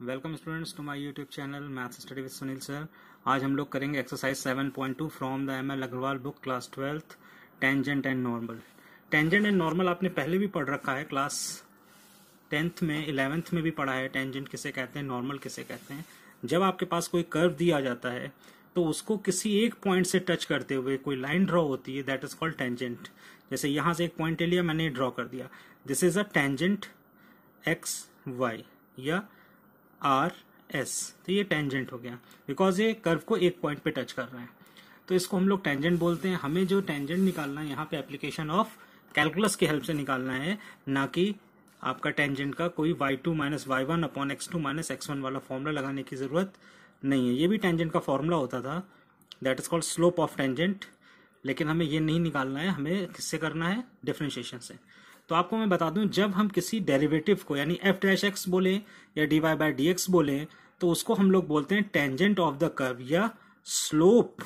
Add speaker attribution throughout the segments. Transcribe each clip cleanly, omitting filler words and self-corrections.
Speaker 1: Welcome students to my YouTube channel maths study with Sunil sir. आज हम लोग करेंगे exercise 7.2 from the ML Agarwal book class 12th tangent and normal. Tangent and normal आपने पहले भी पढ़ रखा है, क्लास 10th में 11th में भी पढ़ा है। टेंजेंट किसे कहते हैं, नॉर्मल किसे कहते हैं। जब आपके पास कोई कर्व दिया जाता है तो उसको किसी एक पॉइंट से टच करते हुए कोई लाइन ड्रॉ होती है, दैट इज कॉल्ड टेंजेंट। जैसे यहां से एक पॉइंट ले लिया, मैंने ड्रॉ कर दिया, this is a tangent X Y या आर एस, तो ये टेंजेंट हो गया बिकॉज ये कर्व को एक पॉइंट पे टच कर रहे हैं, तो इसको हम लोग टेंजेंट बोलते हैं। हमें जो टेंजेंट निकालना है यहाँ पे एप्लीकेशन ऑफ कैलकुलस की हेल्प से निकालना है, ना कि आपका टेंजेंट का कोई y2 minus y1 upon x2 minus x1 वाला फॉर्मूला लगाने की जरूरत नहीं है। ये भी टेंजेंट का फॉर्मूला होता था, that is called slope of tangent, लेकिन हमें ये नहीं निकालना है, हमें किससे करना है, डिफरेंशिएशन से। तो आपको मैं बता दूं, जब हम किसी डेरिवेटिव को यानी एफ डैश एक्स बोले या D Y by D X बोले तो उसको हम लोग बोलते हैं टेंजेंट ऑफ द कर्व या slope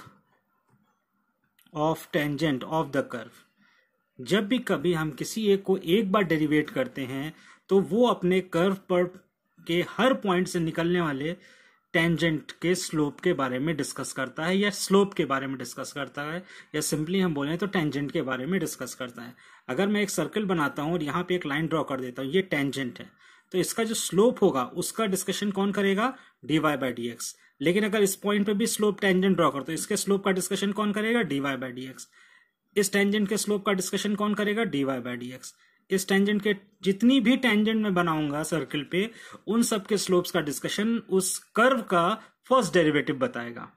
Speaker 1: of tangent of the curve. जब भी कभी हम किसी एक को एक बार डेरिवेट करते हैं तो वो अपने कर्व पर के हर पॉइंट से निकलने वाले टेंजेंट के स्लोप के बारे में डिस्कस करता है, या स्लोप के बारे में डिस्कस करता है, या सिंपली हम बोलें तो टेंजेंट के बारे में डिस्कस करता है। अगर मैं एक सर्कल बनाता हूं और यहाँ पे एक लाइन ड्रॉ कर देता हूं, ये टेंजेंट है, तो इसका जो स्लोप होगा उसका डिस्कशन कौन करेगा, D Y by D X. लेकिन अगर इस पॉइंट पे भी स्लोप टेंजेंट ड्रॉ करते, इसके स्लोप का डिस्कशन कौन करेगा, D Y by D X. इस टेंजेंट के स्लोप का डिस्कशन कौन करेगा, D Y by D X. इस टेंजेंट के जितनी भी टेंजेंट में बनाऊंगा सर्कल पे, उन सब के स्लोप्स का डिस्कशन उस कर्व का फर्स्ट डेरिवेटिव बताएगा।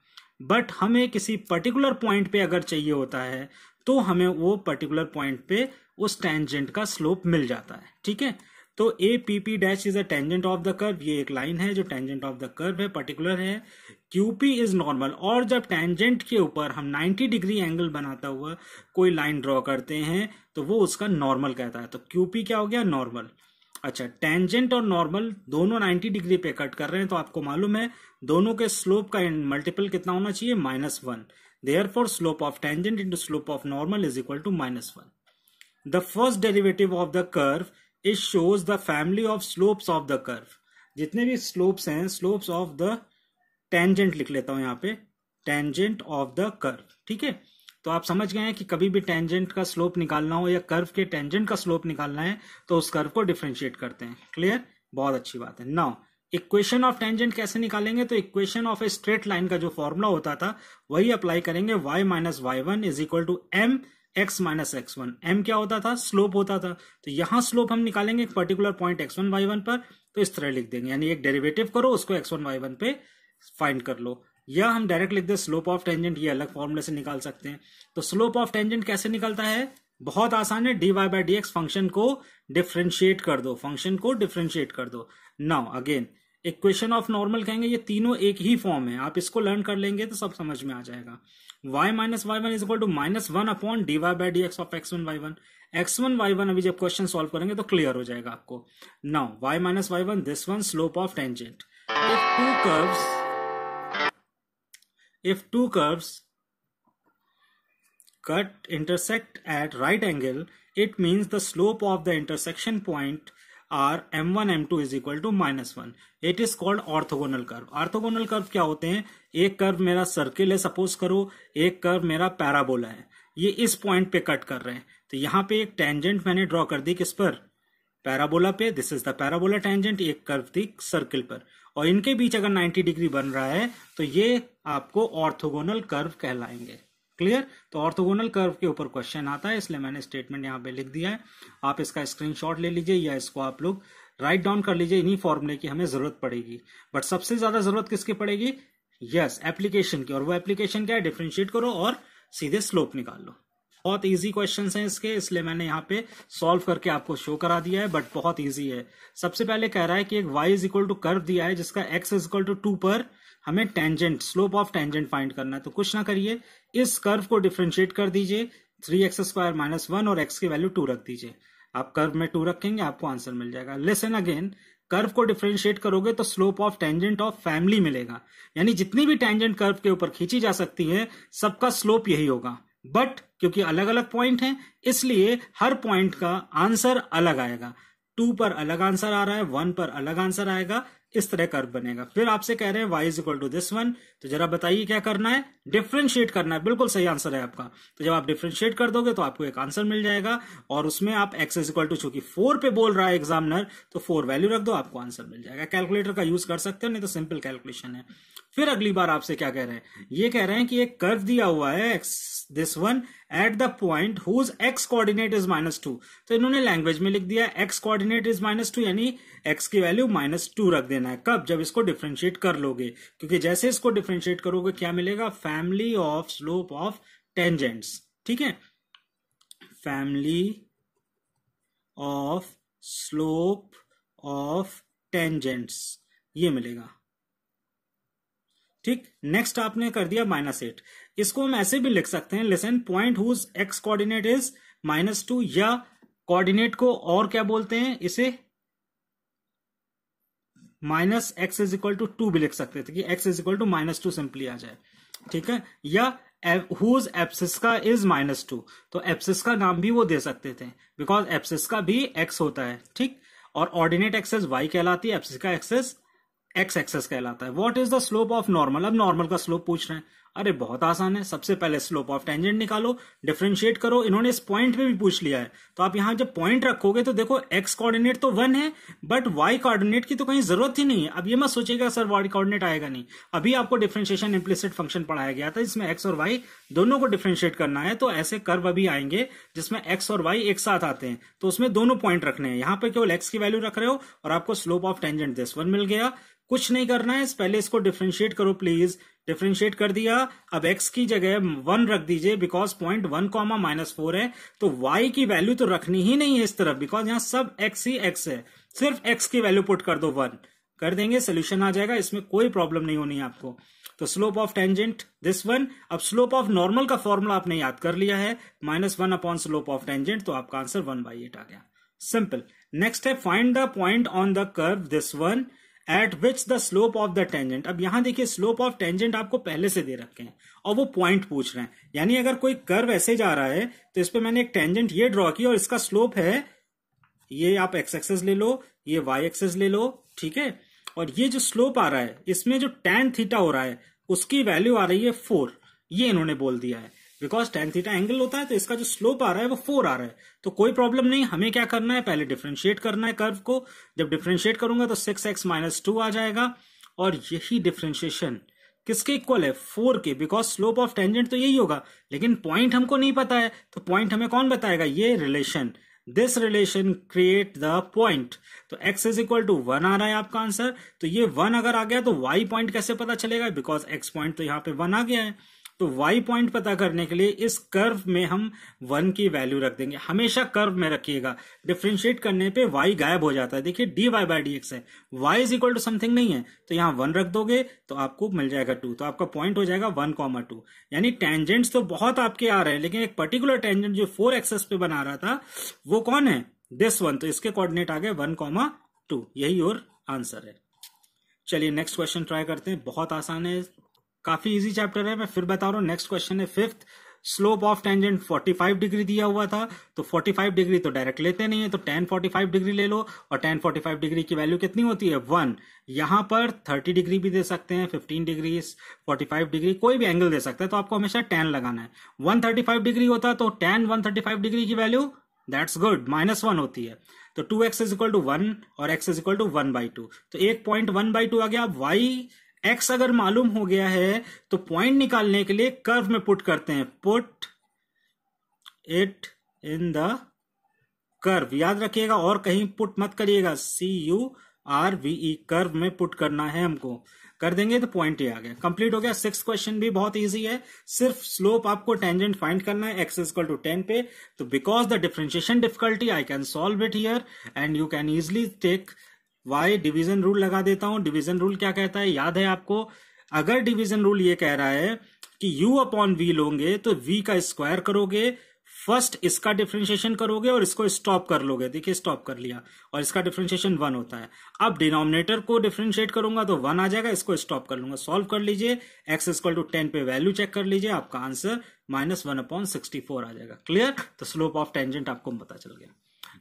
Speaker 1: बट हमें किसी पर्टिकुलर पॉइंट पे अगर चाहिए होता है तो हमें वो पर्टिकुलर पॉइंट पे उस टेंजेंट का स्लोप मिल जाता है, ठीक है। तो A P P dash is a tangent of the curve, ये एक लाइन है जो टेंजेंट ऑफ द कर्व है, पर्टिकुलर है। क्यूपी इज नॉर्मल, और जब टेंजेंट के ऊपर हम 90 डिग्री एंगल बनाता हुआ कोई लाइन ड्रॉ करते हैं तो वो उसका नॉर्मल कहता है। तो क्यूपी क्या हो गया, नॉर्मल। अच्छा, टेंजेंट और नॉर्मल दोनों 90 डिग्री पे कट कर रहे हैं, तो आपको मालूम है दोनों के स्लोप का मल्टीपल कितना होना चाहिए, -1। Therefore slope of tangent into slope of normal is equal to -1। The first derivative of the curve it shows the family of slopes of the curve. जितने भी स्लोप्स हैं, स्लोप्स ऑफ द टेंजेंट लिख लेता हूं यहाँ पे, tangent of the curve, ठीक है। तो आप समझ गए हैं कि कभी भी टेंजेंट का स्लोप निकालना हो या कर्व के टेंजेंट का स्लोप निकालना है तो उस कर्व को डिफरेंशिएट करते हैं। क्लियर, बहुत अच्छी बात है। नाउ इक्वेशन ऑफ टेंजेंट कैसे निकालेंगे, तो equation of a straight line का जो फॉर्मूला होता था वही अप्लाई करेंगे, y minus y1 is equal to m x minus x1। m क्या होता था, स्लोप होता था। तो यहां स्लोप हम निकालेंगे एक पर्टिकुलर पॉइंट x1 y1 पर, तो इस तरह लिख देंगे, यानी एक डेरिवेटिव करो उसको x1 y1 पे फाइंड कर लो, या हम डायरेक्ट लिख दे स्लोप ऑफ टेंजेंट, ये अलग फॉर्मूले से निकाल सकते हैं। तो स्लोप ऑफ टेंजेंट कैसे निकलता है, बहुत आसान है, D Y by D X. Function को डिफरेंशिएट कर दो, फंक्शन को डिफरेंशिएट कर दो। Now again equation of normal कहेंगे, ये तीनों एक ही फॉर्म है, आप इसको लर्न कर लेंगे तो सब समझ में आ जाएगा। y minus y1 is equal to -1 upon D Y by D X of x1 y1। x1 y1 अभी जब क्वेश्चन सॉल्व करेंगे तो क्लियर हो जाएगा आपको। Now y minus y1, this one slope of tangent. If two curves intersect at right angle, it means the slope of the intersection point are m1 m2 is equal to -1. It is called orthogonal curve. Orthogonal curve क्या होते हैं, एक curve मेरा circle है suppose करो, एक curve मेरा parabola है, ये इस पॉइंट पे कट कर रहे हैं, तो यहाँ पे एक टेंजेंट मैंने ड्रॉ कर दी, किस पर, पैराबोला पे, this is the parabola tangent, एक कर्व थी सर्किल पर, और इनके बीच अगर 90 डिग्री बन रहा है तो ये आपको ऑर्थोगोनल कर्व कहलाएंगे। क्लियर, तो ऑर्थोगोनल कर्व के ऊपर क्वेश्चन आता है, इसलिए मैंने स्टेटमेंट यहाँ पे लिख दिया है। आप इसका स्क्रीनशॉट ले लीजिए या इसको आप लोग राइट डाउन कर लीजिए, इन्हीं फॉर्मूले की हमें जरूरत पड़ेगी। बट सबसे ज्यादा जरूरत किसकी पड़ेगी, यस, एप्लीकेशन की। और वो एप्लीकेशन क्या है, डिफरेंशिएट करो और सीधे स्लोप निकाल लो। बहुत इजी क्वेश्चंस हैं इसके, इसलिए मैंने यहाँ पे सॉल्व करके आपको शो करा दिया है, बट बहुत इजी है। सबसे पहले कह रहा है कि एक y is equal to curve दिया है जिसका x इज इक्वल टू 2 पर हमें tangent, slope of tangent find करना है। तो कुछ ना करिए, इस कर्व को डिफरेंशिएट कर दीजिए, 3x² माइनस 1 और x की वैल्यू 2 रख दीजिए। आप कर्व में 2 रखेंगे, आपको आंसर मिल जाएगा। लिसन अगेन, कर्व को डिफरेंशिएट करोगे तो slope of tangent of family मिलेगा, यानी जितनी भी टेंजेंट कर्व के ऊपर खींची जा सकती है सबका स्लोप यही होगा। बट क्योंकि अलग अलग पॉइंट हैं इसलिए हर पॉइंट का आंसर अलग आएगा। 2 पर अलग आंसर आ रहा है, 1 पर अलग आंसर आएगा, इस तरह कर्व बनेगा। फिर आपसे कह रहे हैं y is equal to this one, तो जरा बताइए क्या करना है, डिफ्रेंशिएट करना है। बिल्कुल सही आंसर है आपका। तो जब आप डिफ्रेंशिएट कर दोगे तो आपको एक आंसर मिल जाएगा, और उसमें आप x इज इक्वल टू, चूंकि 4 पे बोल रहा है एग्जामिनर, तो 4 वैल्यू रख दो, आपको आंसर मिल जाएगा। कैलकुलेटर का यूज कर सकते हो, नहीं तो सिंपल कैलकुलेशन है। फिर अगली बार आपसे क्या कह रहे हैं, ये कह रहे हैं कि एक कर्व दिया हुआ है this one at the point whose x coordinate is -2। तो इन्होंने लैंग्वेज में लिख दिया x कोऑर्डिनेट इज -2, यानी x की वैल्यू -2 रख देना है। कब? जब इसको डिफरेंशिएट कर लोगे, क्योंकि जैसे इसको डिफरेंशिएट करोगे क्या मिलेगा, family of slope of tangents. ठीक है, family of slope of tangents, ये मिलेगा। ठीक, नेक्स्ट आपने कर दिया -8। इसको हम ऐसे भी लिख सकते हैं, listen, point whose x coordinate is -2, या कोऑर्डिनेट को और क्या बोलते हैं, इसे -x इज इक्वल टू 2 भी लिख सकते थे, कि x is equal to -2 simply आ जाए। ठीक है, या हुज एप्सिस का इज -2, तो एप्सिस का नाम भी वो दे सकते थे, बिकॉज एप्सिस का भी x होता है। ठीक, और ऑर्डिनेट एक्सेस y कहलाती है, एप्सिस का एक्सेस x एक्सेस कहलाता है। What is the slope of normal? अब नॉर्मल का स्लोप पूछ रहे हैं। अरे बहुत आसान है, सबसे पहले स्लोप ऑफ टेंजेंट निकालो, डिफरेंशिएट करो। इन्होंने इस पॉइंट पे भी पूछ लिया है, तो आप यहां जब पॉइंट रखोगे तो देखो x कोऑर्डिनेट तो 1 है, बट y कोऑर्डिनेट की तो कहीं जरूरत ही नहीं है। अब ये मत सोचिएगा सर y कोऑर्डिनेट आएगा नहीं, अभी आपको डिफरेंशिएशन इम्प्लिसिट फंक्शन पढ़ाया गया था, जिसमें x और y दोनों को डिफरेंशिएट करना है। तो ऐसे कर्व अभी आएंगे जिसमें x और y एक साथ आते हैं, तो उसमें दोनों पॉइंट रखने हैं। यहाँ पे केवल x की वैल्यू रख रहे हो और आपको slope of tangent this one मिल गया। कुछ नहीं करना है, पहले इसको डिफरेंशिएट करो प्लीज। डिफरेंशिएट कर दिया, अब x की जगह 1 रख दीजिए, बिकॉज पॉइंट 1, -4 है, तो y की वैल्यू तो रखनी ही नहीं है इस तरफ, बिकॉज यहां सब x ही x है। सिर्फ x की वैल्यू पुट कर दो, 1 कर देंगे, सोल्यूशन आ जाएगा, इसमें कोई प्रॉब्लम नहीं होनी है आपको। तो slope of tangent this one. अब स्लोप ऑफ नॉर्मल का फॉर्मूला आपने याद कर लिया है, -1 अपॉन स्लोप ऑफ टेंजेंट, तो आपका आंसर 1/8 आ गया। सिंपल। नेक्स्ट है, find the point on the curve this one eight which the slope of the tangent. अब यहां देखिए, स्लोप ऑफ टेंजेंट आपको पहले से दे रखे हैं और वो पॉइंट पूछ रहे हैं, यानी अगर कोई कर्व ऐसे जा रहा है तो इस पे मैंने एक टेंजेंट ये ड्रॉ की और इसका स्लोप है, ये आप x एक्सेस ले लो, ये y एक्सेस ले लो। ठीक है, और ये जो स्लोप आ रहा है, इसमें जो tan थीटा हो रहा है उसकी वैल्यू आ रही है 4, ये इन्होंने बोल दिया है, बिकॉज tan थीटा एंगल होता है, तो इसका जो स्लोप आ रहा है वो 4 आ रहा है। तो कोई प्रॉब्लम नहीं, हमें क्या करना है, पहले डिफरेंशिएट करना है कर्व को। जब डिफरेंशिएट करूंगा तो 6x - 2 आ जाएगा, और यही डिफरेंशिएशन किसके इक्वल है, 4 के, बिकॉज स्लोप ऑफ टेंजेंट तो यही होगा, लेकिन पॉइंट हमको नहीं पता है, तो पॉइंट हमें कौन बताएगा, ये relation, this relation create the point. तो x इज इक्वल टू 1 आ रहा है आपका आंसर। तो ये 1 अगर आ गया तो y पॉइंट कैसे पता चलेगा, बिकॉज x पॉइंट तो यहाँ पे 1 आ गया है। तो y पॉइंट पता करने के लिए इस कर्व में हम 1 की वैल्यू रख देंगे। हमेशा कर्व में रखिएगा, डिफरेंशिएट करने पे y गायब हो जाता है। देखिए dy/dx है, y is equal to something नहीं है, तो यहाँ 1 रख दोगे तो आपको मिल जाएगा 2, तो आपका पॉइंट हो जाएगा 1, 2। यानी टेंजेंट्स तो बहुत आपके आ रहे हैं, लेकिन एक पर्टिकुलर टेंजेंट जो 4 एक्सेस पे बना रहा था वो कौन है, दिस वन, तो इसके कोऑर्डिनेट आ गए 1, 2, यही और आंसर है। चलिए नेक्स्ट क्वेश्चन ट्राई करते हैं, बहुत आसान है, काफी इजी चैप्टर है, मैं फिर बता रहा हूं। नेक्स्ट क्वेश्चन है 5th, slope of tangent 45 degree दिया हुआ था, तो 45 डिग्री तो डायरेक्ट लेते नहीं है, तो tan 45 डिग्री ले लो, और tan 45 डिग्री की वैल्यू कितनी होती है, 1। यहां पर 30 डिग्री भी दे सकते हैं, 15 डिग्री, 45 डिग्री, कोई भी एंगल दे सकता है, तो आपको हमेशा tan लगाना है। 135 डिग्री होता है, तो tan 135 डिग्री की वैल्यू, दैट्स गुड, -1 होती है। तो 2x इज इक्वल टू 1 और x इज इक्वल टू 1/2, तो एक पॉइंट 1/2 आ गया। अब x अगर मालूम हो गया है तो पॉइंट निकालने के लिए कर्व में पुट करते हैं, put it in the curve, याद रखिएगा, और कहीं पुट मत करिएगा, CURVE, कर्व में पुट करना है हमको। कर देंगे तो पॉइंट ही आ गया, कंप्लीट हो गया। 6th क्वेश्चन भी बहुत इजी है, सिर्फ स्लोप आपको टेंजेंट फाइंड करना है, x इज इक्वल टू 10 पे। तो because the differentiation difficulty I can solve it here and you can easily take y, division rule लगा देता हूं। डिवीजन रूल क्या कहता है, याद है आपको, अगर डिवीजन रूल ये कह रहा है कि u अपॉन v लोगे तो v का स्क्वायर करोगे, फर्स्ट इसका डिफरेंशिएशन करोगे और इसको स्टॉप कर लोगे, देखिए स्टॉप कर लिया, और इसका डिफरेंशिएशन 1 होता है। अब डिनोमिनेटर को डिफरेंशिएट करूंगा तो 1 आ जाएगा, इसको स्टॉप कर लूंगा, सॉल्व कर लीजिए, x इक्वल टू 10 पे वैल्यू चेक कर लीजिए, आपका आंसर -1/64 आ जाएगा। क्लियर, तो स्लोप ऑफ टेंजेंट आपको पता चल गया।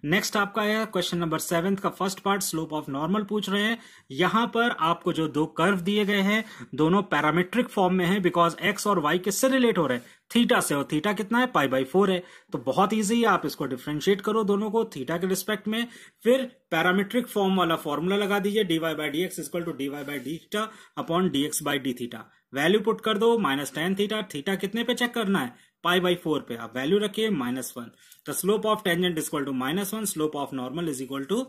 Speaker 1: नेक्स्ट आपका है क्वेश्चन नंबर 7 का first part, slope of normal पूछ रहे हैं। यहां पर आपको जो दो कर्व दिए गए हैं दोनों पैरामीट्रिक फॉर्म में है, बिकॉज एक्स और वाई किससे रिलेट हो रहे हैं, थीटा से, और थीटा कितना है, π/4 है। तो बहुत ईजी है, आप इसको डिफ्रेंशिएट करो दोनों को थीटा के रिस्पेक्ट में, फिर पैरामीट्रिक फॉर्म वाला फॉर्मूला लगा दीजिए, dy/dx equal to dy/dθ upon dx/dθ। Value put कर दो, -tan थीटा, थीटा कितने पे चेक करना है, π/4 पे, आप वैल्यू रखिए -1। The slope of tangent is equal to -1, slope of normal is equal to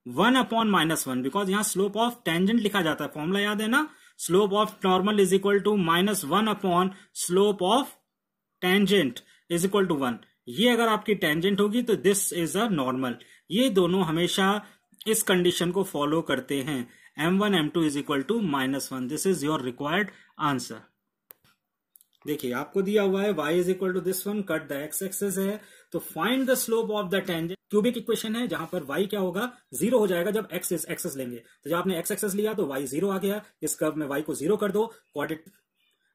Speaker 1: 1 upon -1, because यहां स्लोप ऑफ टेंजेंट लिखा जाता है, फॉर्मूला याद है ना, slope of normal is equal to -1 upon slope of tangent is equal to 1। ये अगर आपकी टेंजेंट होगी तो दिस इज अ नॉर्मल। ये दोनों हमेशा इस कंडीशन को फॉलो करते हैं, m1 m2 is equal to -1। This is your required answer. देखिए आपको दिया हुआ है y is equal to this one, cut the X axis है, तो find the slope of the tangent. Cubic equation है जहां पर y क्या होगा, 0 हो जाएगा जब x एक्सेस लेंगे। तो जब आपने x एक्सेस लिया तो y 0 आ गया, इस कर्व में y को 0 कर दो, क्वाड्रेटिक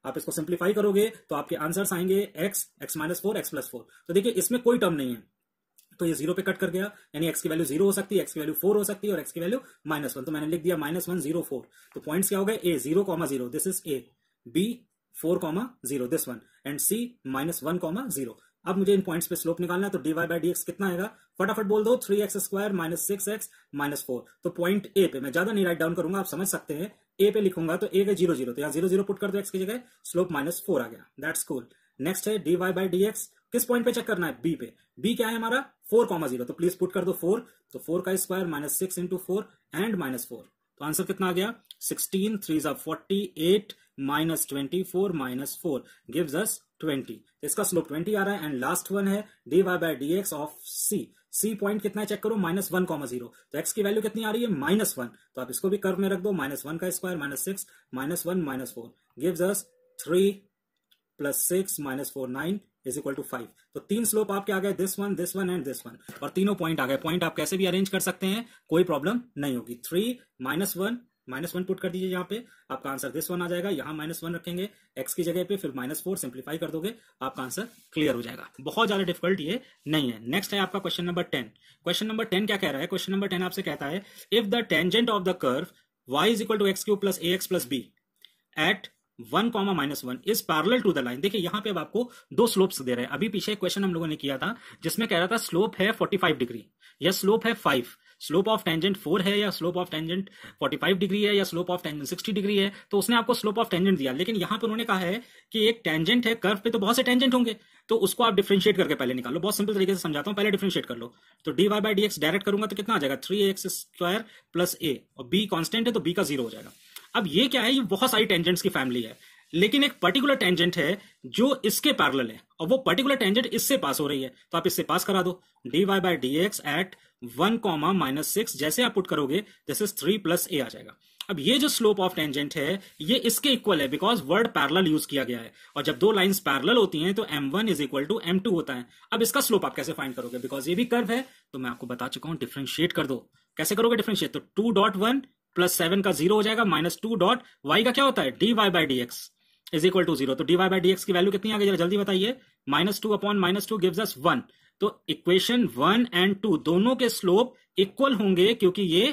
Speaker 1: आप इसको सिंप्लीफाई करोगे तो आपके आंसर्स आएंगे x, x-4, x+4। तो देखिए इसमें कोई टर्म नहीं है, तो ये 0 पे कट कर गया, यानी x की वैल्यू 0 हो सकती है, x की वैल्यू 4 हो सकती है और x की वैल्यू -1। तो मैंने लिख दिया -1 0 4। तो पॉइंट्स क्या हो गए, a 0,0 this is a, b 4,0 this one, and c -1,0। अब मुझे इन पॉइंट्स पे स्लोप निकालना है, तो dy/dx कितना आएगा, फटाफट बोल दो, 3x² - 6x - 4। तो पॉइंट ए पे, मैं ज्यादा नहीं राइट डाउन करूंगा, आप समझ सकते हैं, ए पे लिखूंगा तो ए का 0 0, तो यहाँ 0 0 पुट कर दो x की जगह, स्लोप -4 आ गया, दैट्स कूल। नेक्स्ट है dy/dx, किस पॉइंट पे चेक करना है, b पे, b क्या है हमारा 4,0, तो प्लीज पुट कर दो 4, तो 4 का स्क्वायर -6 × 4 एंड -4। तो आंसर कितना आ गया, 16 3 48 -24 -4 गिव्स अस 20। तो इसका स्लोप 20 आ रहा है। एंड लास्ट वन है dy/dx ऑफ c पॉइंट कितना है चेक करो, -1,0। तो x की वैल्यू कितनी आ रही है, -1, तो आप इसको भी कर्व में रख दो, -1 का square -6 -1 -4 gives us 3 + 6 -4 9 is equal to 5। तो 3 स्लोप आपके आ गए, this one and this one, और तीनों पॉइंट आ गए। पॉइंट आप कैसे भी अरेंज कर सकते हैं, कोई प्रॉब्लम नहीं होगी। 3 -1 पुट कर दीजिए, यहाँ पे आपका आंसर दिस वन आ जाएगा, यहाँ -1 रखेंगे x की जगह पे, फिर -4 सिंप्लीफाई कर दोगे, आपका आंसर क्लियर हो जाएगा। बहुत ज्यादा डिफिकल्ट ये नहीं है। नेक्स्ट है आपका क्वेश्चन नंबर 10। क्वेश्चन नंबर 10 क्या कह रहा है, क्वेश्चन नंबर 10 आपसे कहता है, if the tangent of the curve y is equal to x³ + ax + b at 1, -1 is parallel to the line. देखिए यहां पे अब आपको दो स्लोप्स दे रहे हैं। अभी पीछे एक क्वेश्चन हम लोगों ने किया था जिसमें कह रहा था स्लोप है 45 डिग्री या स्लोप है 5, स्लोप ऑफ टेंजेंट 4 है या स्लोप ऑफ टेंजेंट 45 डिग्री है या स्लोप ऑफ टेंजेंट 60 डिग्री है। तो उसने आपको स्लोप ऑफ टेंजेंट दिया, लेकिन यहां पर उन्होंने कहा है कि एक टेंजेंट है, कर्व पे तो बहुत से टेंजेंट होंगे, तो उसको आप डिफरेंशिएट करके पहले निकालो। बहुत सिंपल तरीके से समझाता हूं, पहले डिफरेंशिएट कर लो। तो dy/dx डायरेक्ट करूंगा तो कितना आ जाएगा, 3x² + a, और b कांस्टेंट है तो b का 0 हो जाएगा। अब ये क्या है, ये बहुत सारी टेंजेंट्स की फैमिली है, लेकिन एक पर्टिकुलर टेंजेंट है जो इसके पैरेलल है, और वो पर्टिकुलर टेंजेंट इससे पास हो रही है, तो आप इससे पास करा दो। dy/dx एट 1, -6 जैसे आप पुट करोगे, दिस इज 3 + a आ जाएगा। अब ये जो स्लोप ऑफ टेंजेंट है ये इसके इक्वल है, बिकॉज वर्ड पैरेलल यूज किया गया है, और जब दो लाइंस पैरेलल होती हैं तो m1 is equal to m2 होता है। अब इसका स्लोप आप कैसे फाइंड करोगे, बिकॉज ये भी कर्व है, तो मैं आपको बता चुका हूं, डिफरेंशिएट कर दो। कैसे करोगे डिफरेंशिएट, तो 2.1 + 7 का 0 हो जाएगा, -2 डॉट y का क्या होता है, dy/dx इज इक्वल टू 0। तो dy/dx की वैल्यू कितनी आ गई, जरा जल्दी बताइए, -2 अपॉन -2 गिव्स अस 1। तो इक्वेशन 1 एंड 2 दोनों के स्लोप इक्वल होंगे क्योंकि ये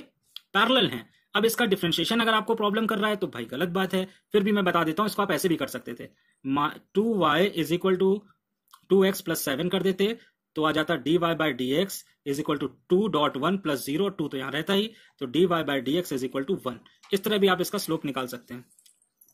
Speaker 1: पैरेलल हैं। अब इसका डिफरेंशिएशन अगर आपको प्रॉब्लम कर रहा है तो भाई गलत बात है, फिर भी मैं बता देता हूं, इसको आप ऐसे भी कर सकते थे, 2y is equal to 2x + 7 कर देते, तो आ जाता dy/dx इज इक्वल टू 2.1 + 0, 2 तो यहां रहता ही, तो dy/dx इज इक्वल टू 1। इस तरह भी आप इसका स्लोप निकाल सकते हैं।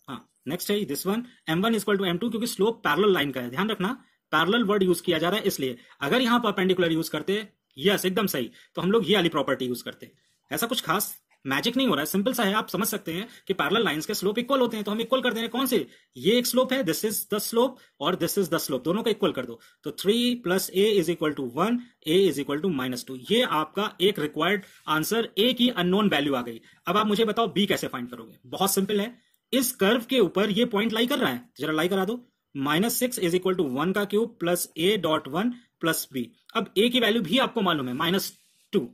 Speaker 1: हाँ, नेक्स्ट है this one, m1 equal to m2, क्योंकि स्लोप पैरेलल लाइन का है, ध्यान रखना पैरेलल वर्ड यूज किया जा रहा है इसलिए। अगर यहां परपेंडिकुलर यूज करते, यस एकदम सही, तो हम लोग ये वाली प्रॉपर्टी यूज करते। ऐसा कुछ खास मैजिक नहीं हो रहा है, सिंपल सा है, आप समझ सकते हैं कि पैरेलल लाइंस के स्लोप इक्वल होते हैं, तो हम इक्वल कर दे रहे हैं। कौन से, ये एक स्लोप है, दिस इज द स्लोप, और दिस इज द स्लोप, दोनों को इक्वल कर दो। तो 3 + a is equal to 1, a is equal to -2। ये आपका एक रिक्वायर्ड आंसर, a की अननोन वैल्यू आ गई। अब आप मुझे बताओ b कैसे फाइंड करोगे, बहुत सिंपल है, इस कर्व के ऊपर ये पॉइंट लाई कर रहा है, जरा लाई करा दो, -6 इज इक्वल टू 1 का cube plus a.1 plus b। अब a की वैल्यू भी आपको मालूम है -2,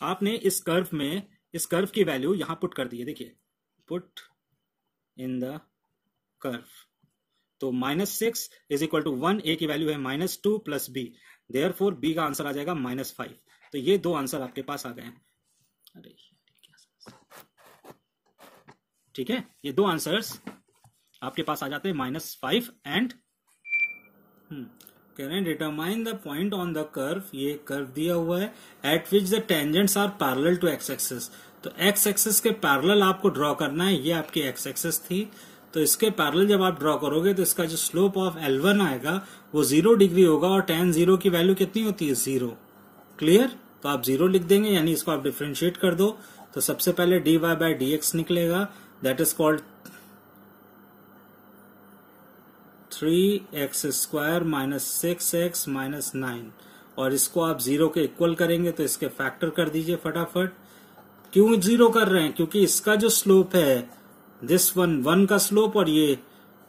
Speaker 1: आपने इस कर्व की वैल्यू यहां पुट कर दी है, देखिए पुट इन द कर्व, तो -6 इज इक्वल टू 1, a की वैल्यू है -2 प्लस b, देयरफॉर b का आंसर आ जाएगा -5। तो तो ये 2 आंसर आपके पास आ गए। अरे ठीक है, ये 2 आंसर्स आपके पास आ जाते हैं -5 and can determine the point on the curve, ये कर्व दिया हुआ है, at which the tangents are parallel to X axis. तो एक्स एक्सिस के पैरेलल आपको ड्रॉ करना है, ये आपकी एक्स एक्सिस थी, तो इसके पैरेलल जब आप ड्रॉ करोगे तो इसका जो स्लोप ऑफ L1 आएगा वो 0 डिग्री होगा, और tan 0 की वैल्यू कितनी होती है 0। क्लियर? तो आप 0 लिख देंगे, यानी इसको आप डिफरेंशिएट कर दो, तो सबसे पहले dy बाय dx निकलेगा, that is called 3x square minus 6x minus 9, और इसको आप 0 के इक्वल करेंगे तो इसके फैक्टर कर दीजिए फटाफट। क्यों 0 कर रहे हैं? क्योंकि इसका जो स्लोप है, दिस 1 का स्लोप और ये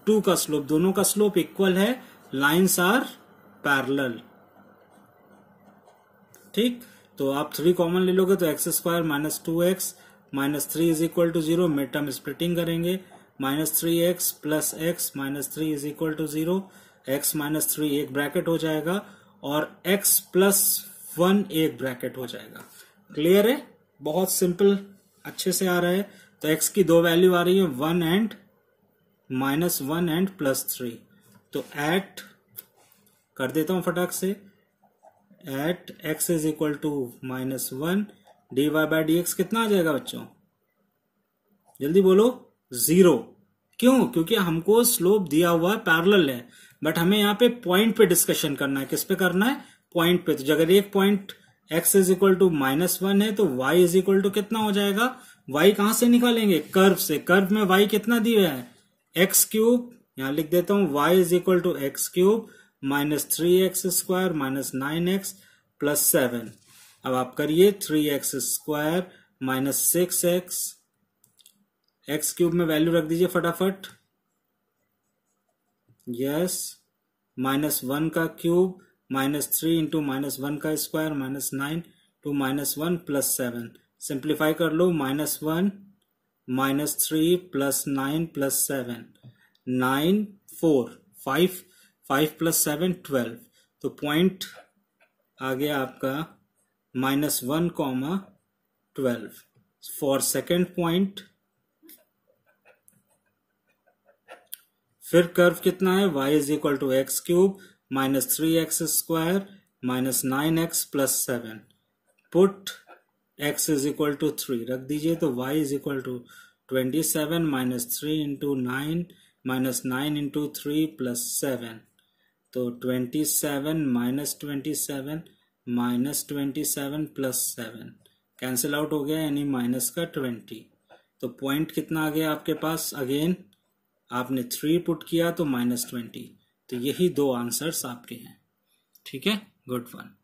Speaker 1: 2 का स्लोप, दोनों का स्लोप इक्वल है, लाइन्स आर पैरेलल। ठीक, तो आप 3 कॉमन ले लोगे तो x square minus 2x minus 3 is equal to 0, mid term splitting करेंगे, -3x plus x minus 3 is equal to 0, x minus 3 एक ब्रैकेट हो जाएगा और x प्लस 1 एक ब्रैकेट हो जाएगा। क्लियर है? बहुत सिंपल, अच्छे से आ रहा है। तो x की 2 वैल्यू आ रही है, 1 एंड -1 एंड +3। तो एट कर देता हूं फटाक से, at x is equal to -1, dy by dx कितना आ जाएगा बच्चों? जल्दी बोलो। 0। क्यों? क्योंकि हमको स्लोप दिया हुआ है, पैरेलल है, बट हमें यहाँ पे पॉइंट पे डिस्कशन करना है। किस पे करना है? पॉइंट पे। तो अगर एक point x is equal to -1 है तो y इज इक्वल टू कितना हो जाएगा? y कहां से निकालेंगे? कर्व से। कर्व में y कितना दिया है? x3। यहां लिख देता हूं, y is equal to x3 minus 3x square minus 9x plus 7। अब आप करिए, 3x square minus 6x, x3 में वैल्यू रख दीजिए फटाफट, यस, -1 का क्यूब माइनस 3 इंटू -1 का square minus 9 to -1 plus 7। Simplify कर लो, -1 -3 प्लस 9 प्लस 7, 9 4 5 5 प्लस 7 12। तो पॉइंट आ गया आपका -1, 12 फॉर सेकेंड पॉइंट। फिर कर्व कितना है? y is equal to x3 minus 3x square minus 9x plus 7। Put x is equal to 3 रख दीजिए, तो y is equal to 27 minus 3 into 9 minus 9 into 3 plus 7। तो 27 minus 27 minus 27 plus 7 cancel out हो गया, यानी minus का 20। तो point कितना आ गया आपके पास? अगेन आपने 3 पुट किया तो -20। तो यही 2 आंसर्स आपके हैं। ठीक है, गुड वन।